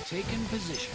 taken position.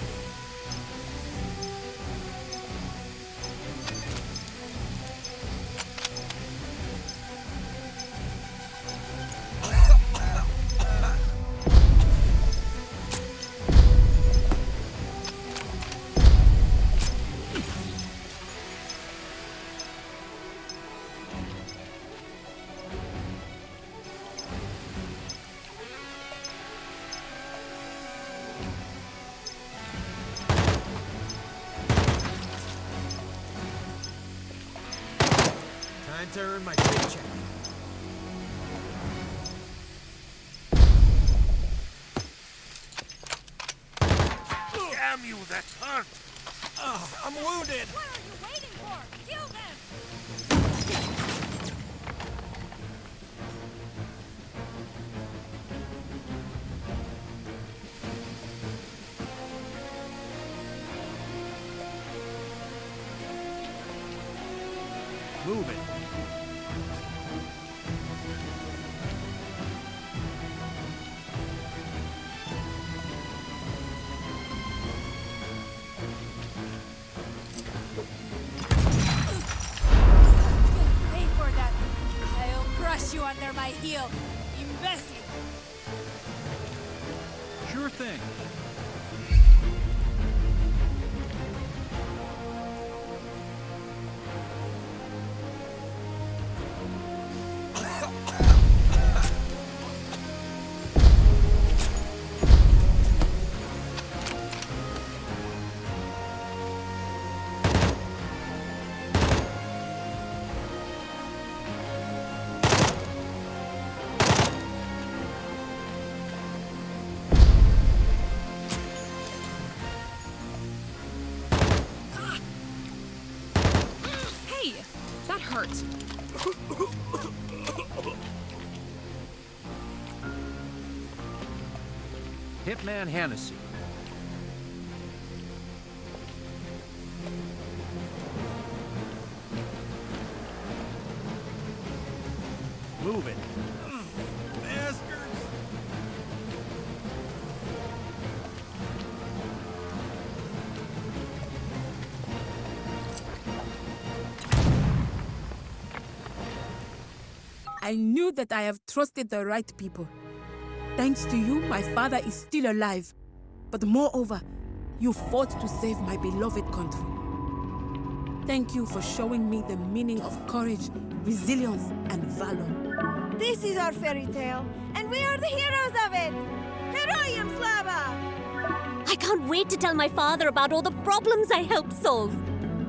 Time to earn my paycheck. Damn you, that hurt! I'm wounded! What are you waiting for? Kill them! Move it. Pay for that. I'll crush you under my heel, imbecile. Sure thing. Hey, that hurt. Hitman Hennessy. Move it. Bastards! I knew that I have trusted the right people. Thanks to you, my father is still alive. But moreover, you fought to save my beloved country. Thank you for showing me the meaning of courage, resilience, and valor. This is our fairy tale, and we are the heroes of it! Heroium Slava! I can't wait to tell my father about all the problems I helped solve.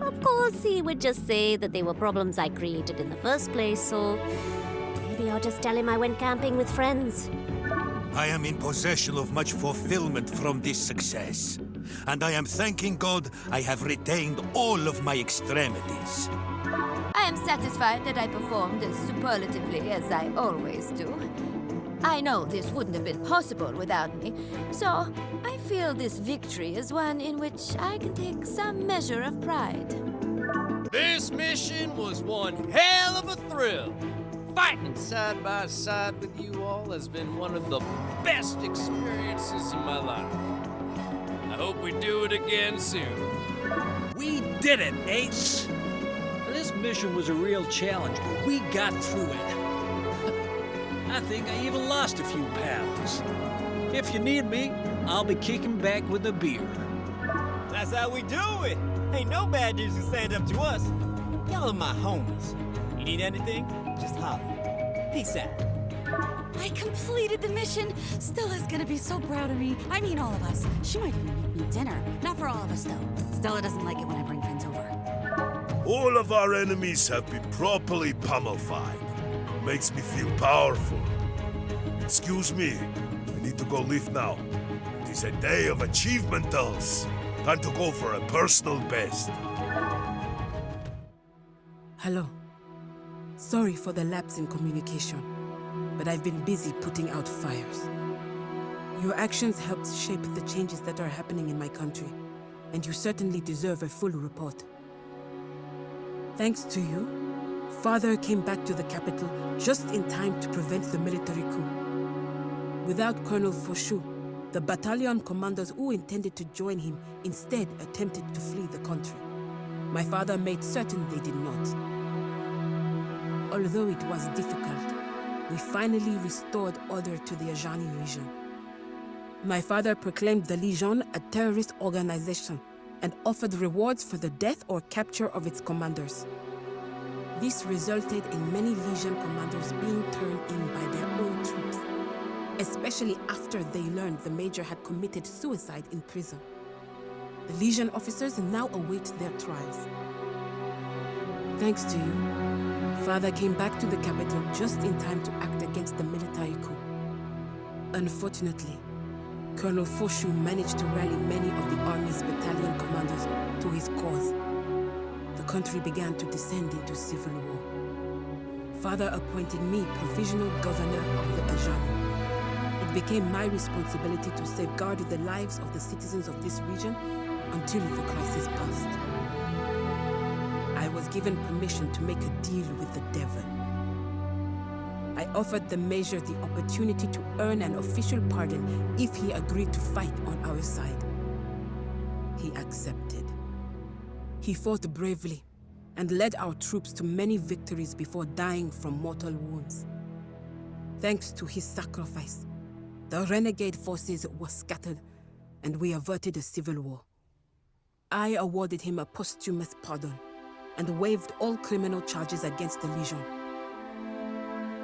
Of course, he would just say that they were problems I created in the first place, so maybe I'll just tell him I went camping with friends. I am in possession of much fulfillment from this success, and I am thanking God I have retained all of my extremities. I am satisfied that I performed as superlatively as I always do. I know this wouldn't have been possible without me, so I feel this victory is one in which I can take some measure of pride. This mission was one hell of a thrill. Fighting side by side with you all has been one of the best experiences in my life. I hope we do it again soon. We did it, Ace! This mission was a real challenge, but we got through it. I think I even lost a few pounds. If you need me, I'll be kicking back with a beer. That's how we do it! Ain't no bad dudes who stand up to us. Y'all are my homies. You need anything? Just holler. Peace out. I completed the mission. Stella's gonna be so proud of me. I mean, all of us. She might even make me dinner. Not for all of us, though. Stella doesn't like it when I bring friends over. All of our enemies have been properly pummelified. Makes me feel powerful. Excuse me, I need to go leave now. It is a day of achievementals. Time to go for a personal best. Hello. Sorry for the lapse in communication, but I've been busy putting out fires. Your actions helped shape the changes that are happening in my country, and you certainly deserve a full report. Thanks to you, Father came back to the capital just in time to prevent the military coup. Without Colonel Foshu, The battalion commanders who intended to join him instead attempted to flee the country. My father made certain they did not. Although it was difficult, we finally restored order to the Ajani region. My father proclaimed the Legion a terrorist organization and offered rewards for the death or capture of its commanders. This resulted in many Legion commanders being turned in by their own troops, especially after they learned the major had committed suicide in prison. The Legion officers now await their trials. Thanks to you, Father came back to the capital just in time to act against the military coup. Unfortunately, Colonel Foshu managed to rally many of the army's battalion commanders to his cause. The country began to descend into civil war. Father appointed me provisional governor of the Ajani. It became my responsibility to safeguard the lives of the citizens of this region until the crisis passed. I was given permission to make a deal with the devil. I offered the Major the opportunity to earn an official pardon if he agreed to fight on our side. He accepted. He fought bravely and led our troops to many victories before dying from mortal wounds. Thanks to his sacrifice, the renegade forces were scattered and we averted a civil war. I awarded him a posthumous pardon and waived all criminal charges against the Legion.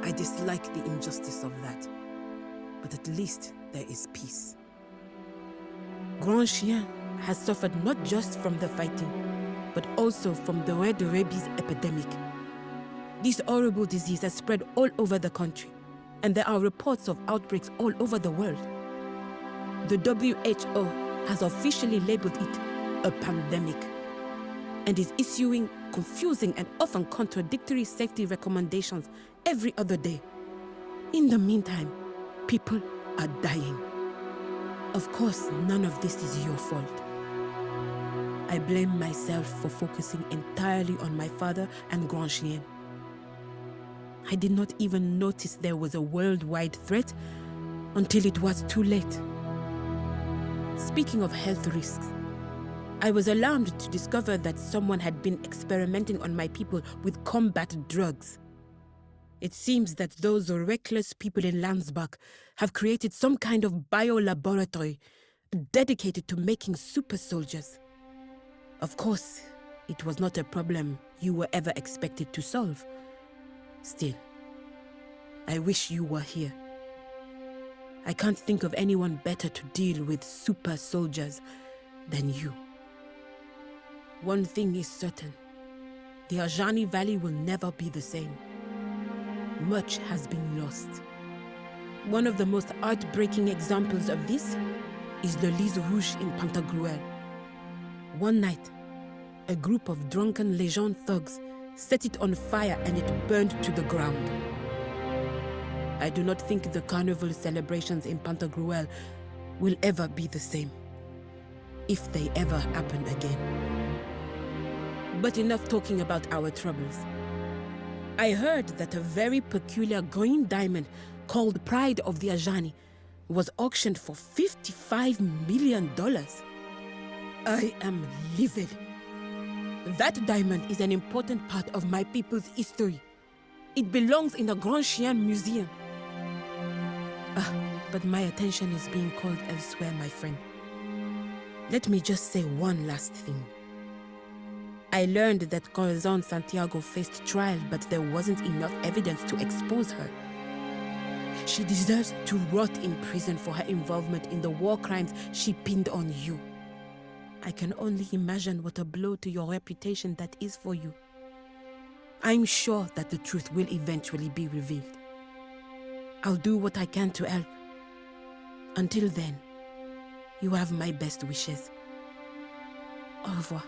I dislike the injustice of that, but at least there is peace. Grand Chien has suffered not just from the fighting, but also from the red rabies epidemic. This horrible disease has spread all over the country, and there are reports of outbreaks all over the world. The WHO has officially labeled it a pandemic, and is issuing confusing and often contradictory safety recommendations every other day. In the meantime, people are dying. Of course, none of this is your fault. I blame myself for focusing entirely on my father and Grand Chien. I did not even notice there was a worldwide threat until it was too late. Speaking of health risks, I was alarmed to discover that someone had been experimenting on my people with combat drugs. It seems that those reckless people in Landsbach have created some kind of biolaboratory dedicated to making super soldiers. Of course, it was not a problem you were ever expected to solve. Still, I wish you were here. I can't think of anyone better to deal with super soldiers than you. One thing is certain. The Ajani Valley will never be the same. Much has been lost. One of the most heartbreaking examples of this is the Lys Rouge in Pantagruel. One night, a group of drunken Legion thugs set it on fire and it burned to the ground. I do not think the carnival celebrations in Pantagruel will ever be the same, if they ever happen again. But enough talking about our troubles. I heard that a very peculiar green diamond called Pride of the Ajani was auctioned for $55 million. I am livid. That diamond is an important part of my people's history. It belongs in the Grand Chien Museum. But my attention is being called elsewhere, my friend. Let me just say one last thing. I learned that Corazon Santiago faced trial, but there wasn't enough evidence to expose her. She deserves to rot in prison for her involvement in the war crimes she pinned on you. I can only imagine what a blow to your reputation that is for you. I'm sure that the truth will eventually be revealed. I'll do what I can to help. Until then, you have my best wishes. Au revoir.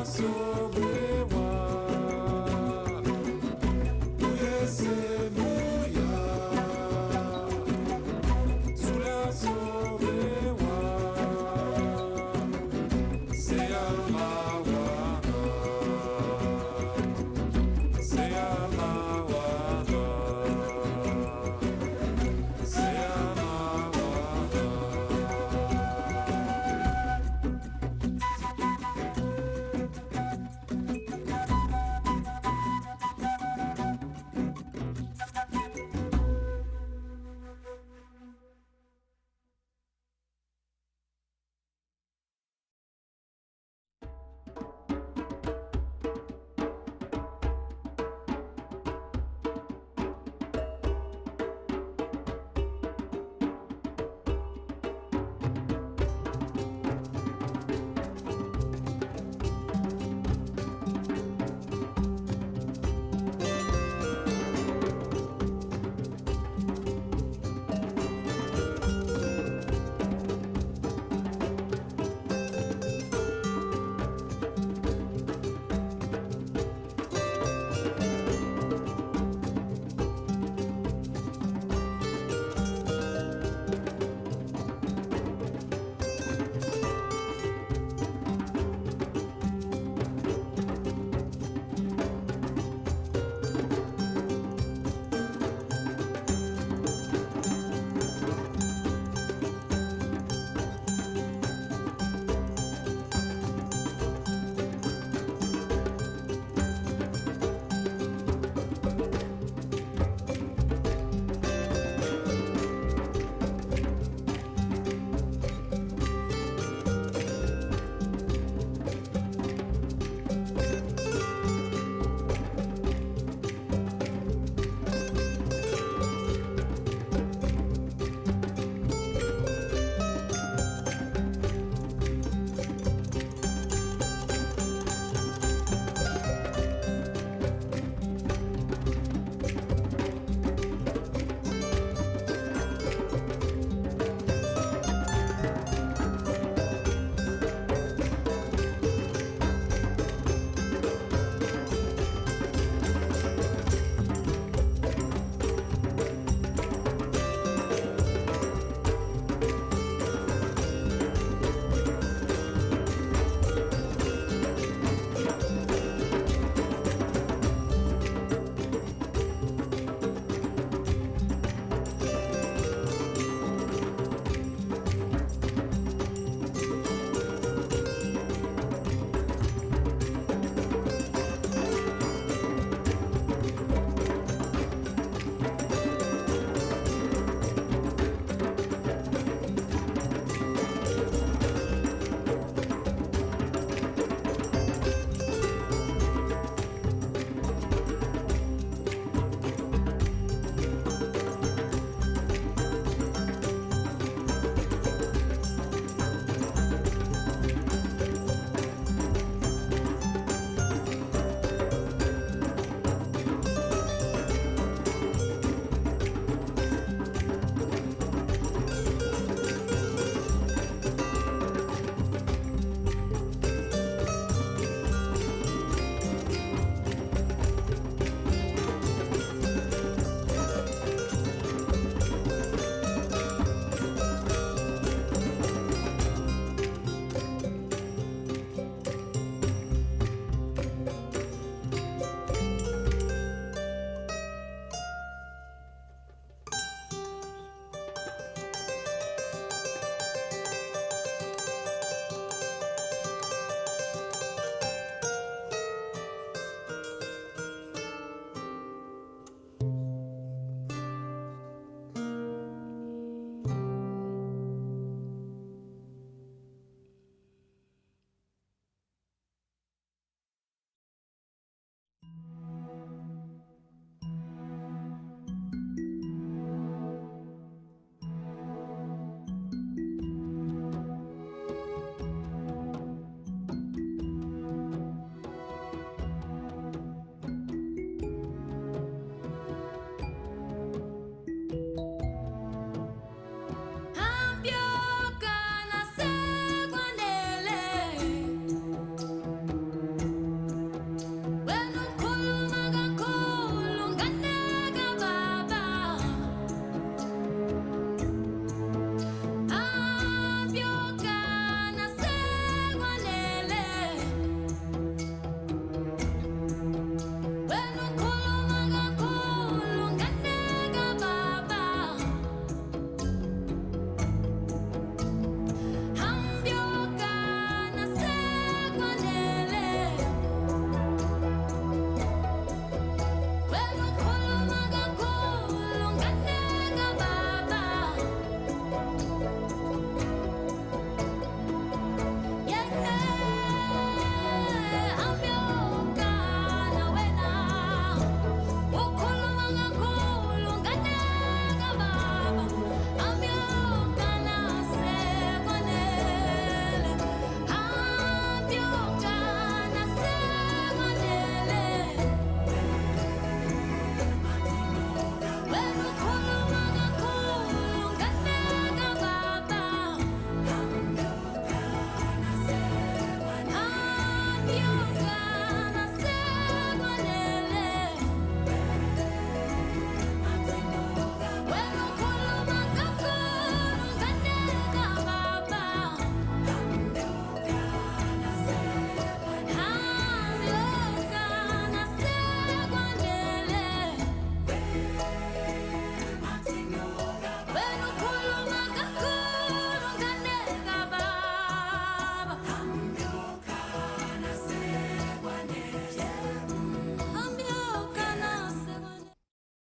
Sobre